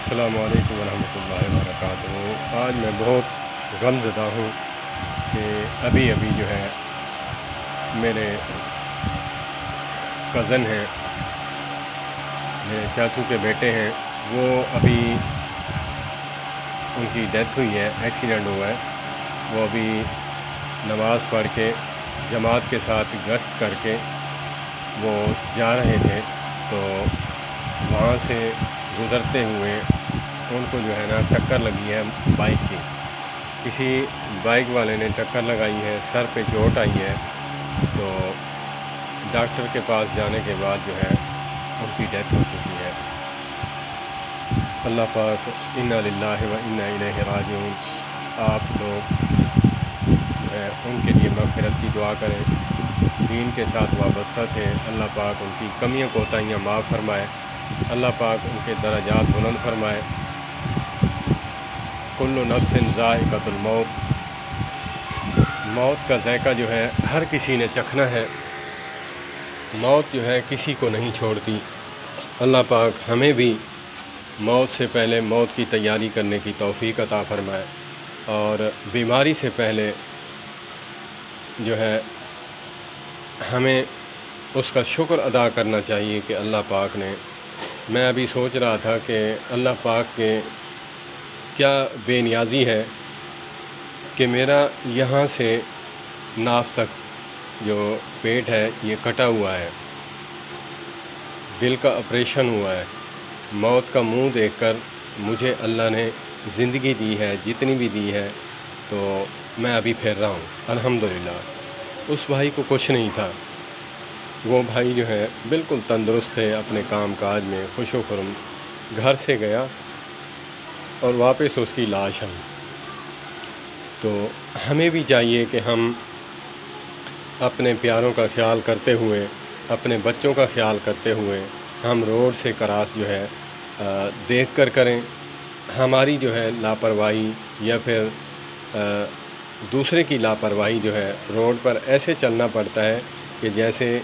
السلام علیکم ورحمۃ اللہ وبرکاتہ۔ آج میں بہت غمزدہ ہوں کہ ابھی جو ہے میرے کزن ہیں، میرے چاچو کے بیٹے ہیں، وہ ابھی ان کی ڈیتھ ہوئی ہے، ایکسیڈنٹ ہوا ہے۔ وہ ابھی نماز پڑھ کے جماعت کے ساتھ گشت کر کے وہ جا رہے تھے، تو وہاں سے گزرتے ہوئے ان کو جو ہے نا ٹکر لگی ہے بائک کی۔ کسی بائک والے نے ٹکر لگائی ہے، سر پہ چوٹ آئی ہے، تو ڈاکٹر کے پاس جانے کے بعد جو ہے ان کی ڈیتھ ہو چکی ہے۔ اللہ پاک انا للہ و انا الیہ راجعون۔ آپ لوگ جو ہے ان کے لیے مغفرت کی دعا کریں، دین کے ساتھ وابستہ تھے۔ اللہ پاک ان کی کمیاں کوتاہیاں معاف فرمائے، اللہ پاک ان کے درجات بلند فرمائے۔ کل نفس ذائقۃ الموت، موت کا ذائقہ جو ہے ہر کسی نے چکھنا ہے۔ موت جو ہے کسی کو نہیں چھوڑتی۔ اللہ پاک ہمیں بھی موت سے پہلے موت کی تیاری کرنے کی توفیق عطا فرمائے، اور بیماری سے پہلے جو ہے ہمیں اس کا شکر ادا کرنا چاہیے کہ اللہ پاک نے، میں ابھی سوچ رہا تھا کہ اللہ پاک کے کیا بے نیازی ہے کہ میرا یہاں سے ناف تک جو پیٹ ہے یہ کٹا ہوا ہے، دل کا آپریشن ہوا ہے۔ موت کا منہ دیکھ کر مجھے اللہ نے زندگی دی ہے، جتنی بھی دی ہے، تو میں ابھی پھر رہا ہوں الحمدللہ۔ اس بھائی کو کچھ نہیں تھا، وہ بھائی جو ہے بالکل تندرست تھے، اپنے کام کاج میں خوش و خرم گھر سے گیا اور واپس اس کی لاش آئی۔ تو ہمیں بھی چاہیے کہ ہم اپنے پیاروں کا خیال کرتے ہوئے، اپنے بچوں کا خیال کرتے ہوئے، ہم روڈ سے کراس جو ہے دیکھ کر کریں۔ ہماری جو ہے لاپرواہی یا پھر دوسرے کی لاپرواہی جو ہے، روڈ پر ایسے چلنا پڑتا ہے کہ جیسے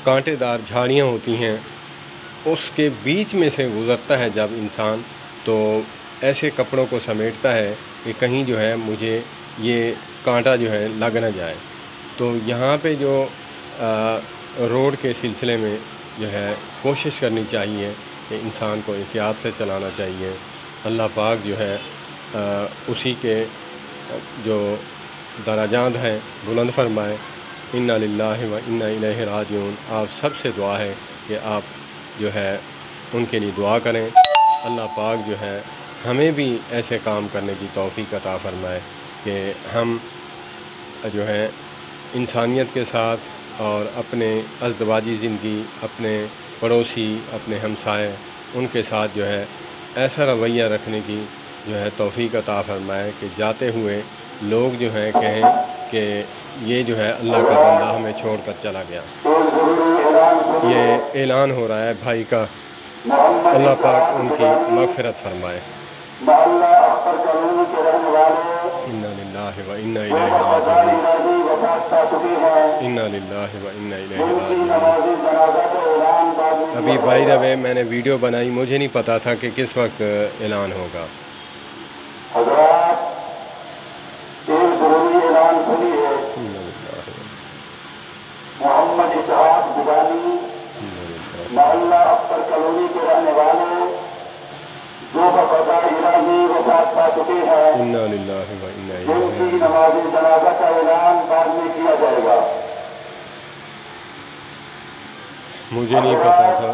کانٹے دار جھاڑیاں ہوتی ہیں، اس کے بیچ میں سے گزرتا ہے جب انسان، تو ایسے کپڑوں کو سمیٹتا ہے کہ کہیں جو ہے مجھے یہ کانٹا جو ہے لگ نہ جائے۔ تو یہاں پہ جو روڈ کے سلسلے میں جو ہے کوشش کرنی چاہیے کہ انسان کو احتیاط سے چلانا چاہیے۔ اللہ پاک جو ہے اسی کے جو درجات ہیں بلند فرمائے۔ انا للہ و انا الیہ راجعون۔ آپ سب سے دعا ہے کہ آپ جو ہے ان کے لیے دعا کریں، اللہ پاک جو ہے ہمیں بھی ایسے کام کرنے کی توفیق عطا فرمائے کہ ہم جو ہے انسانیت کے ساتھ اور اپنے ازدواجی زندگی، اپنے پڑوسی، اپنے ہمسائے، ان کے ساتھ جو ہے ایسا رویہ رکھنے کی جو ہے توفیق عطا فرمائے کہ جاتے ہوئے لوگ جو ہیں کہیں کہ یہ جو ہے اللہ کا بندہ ہمیں چھوڑ کر چلا گیا۔ یہ اعلان ہو رہا ہے بھائی کا، اللہ پاک ان کی مغفرت فرمائے۔ انا للہ و انا الیہ راجعون، انا للہ و انا الیہ راجعون۔ ابھی بائی دا وے میں نے ویڈیو بنائی، مجھے نہیں پتا تھا کہ کس وقت اعلان ہوگا۔ محمد اسحاق بدانی محلہ اختر کالونی کے رہنے والے جو بقضاء الہی وفات پا چکے ہیں، انا للہ و انا جن الیہ کی راجعون۔ نماز جنازہ کا اعلان بعد میں کیا جائے گا۔ مجھے نہیں پتا تھا۔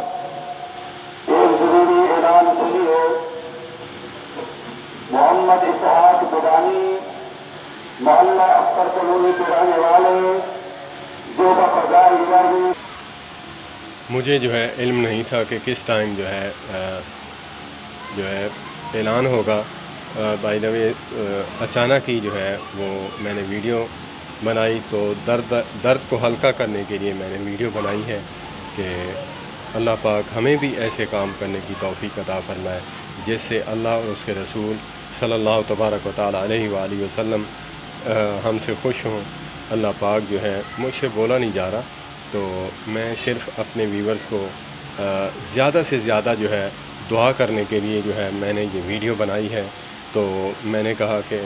ایک ضروری اعلان سنیے۔ محمد اسحاق بدانی محلہ اختر کالونی کے رہنے والے جو بقضاء الہی، مجھے جو ہے علم نہیں تھا کہ کس ٹائم جو ہے اعلان ہوگا۔ بائی دا وے اچانک ہی جو ہے وہ میں نے ویڈیو بنائی، تو درد کو ہلکا کرنے کے لیے میں نے ویڈیو بنائی ہے کہ اللہ پاک ہمیں بھی ایسے کام کرنے کی توفیق عطا فرمائے جس سے اللہ اور اس کے رسول صلی اللہ تبارک و تعالیٰ علیہ وآلہ وسلم ہم سے خوش ہوں۔ اللہ پاک جو ہے مجھ سے بولا نہیں جا رہا، تو میں صرف اپنے ویورز کو زیادہ سے زیادہ جو ہے دعا کرنے کے لیے جو ہے میں نے یہ ویڈیو بنائی ہے۔ تو میں نے کہا کہ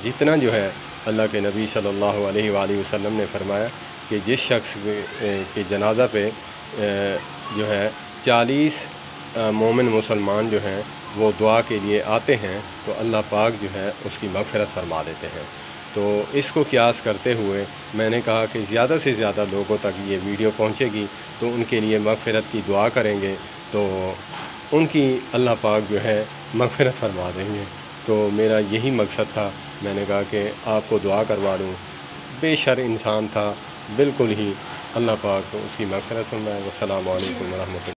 جتنا جو ہے اللہ کے نبی صلی اللہ علیہ وآلہ وسلم نے فرمایا کہ جس شخص کے جنازہ پہ جو ہے 40 مومن مسلمان جو ہیں وہ دعا کے لیے آتے ہیں تو اللہ پاک جو ہے اس کی مغفرت فرما دیتے ہیں۔ تو اس کو قیاس کرتے ہوئے میں نے کہا کہ زیادہ سے زیادہ لوگوں تک یہ ویڈیو پہنچے گی تو ان کے لیے مغفرت کی دعا کریں گے تو ان کی اللہ پاک جو ہے مغفرت فرما دیں گے۔ تو میرا یہی مقصد تھا، میں نے کہا کہ آپ کو دعا کروا دوں۔ بے شر انسان تھا، بالکل ہی اللہ پاک اس کی مغفرت فرمائے۔ السلام علیکم ورحمۃ اللہ۔